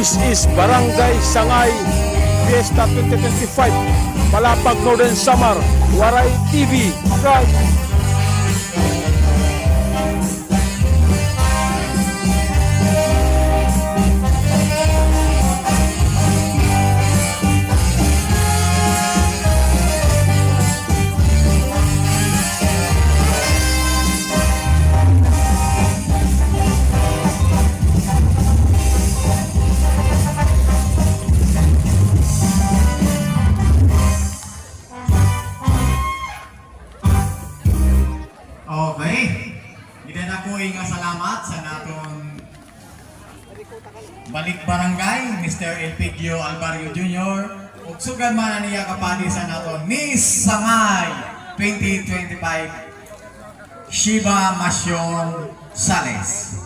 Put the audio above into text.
This is Barangay Sangay Fiesta 2025, Palapag, Northern Samar, Waray TV. Okay. Idan ako nga salamat sa natong balik barangay, Mr. Elpidio Alvario Jr. ug sugad man niya kapadi sa naton Miss Sangay 2025 Shiba Masyong Sales.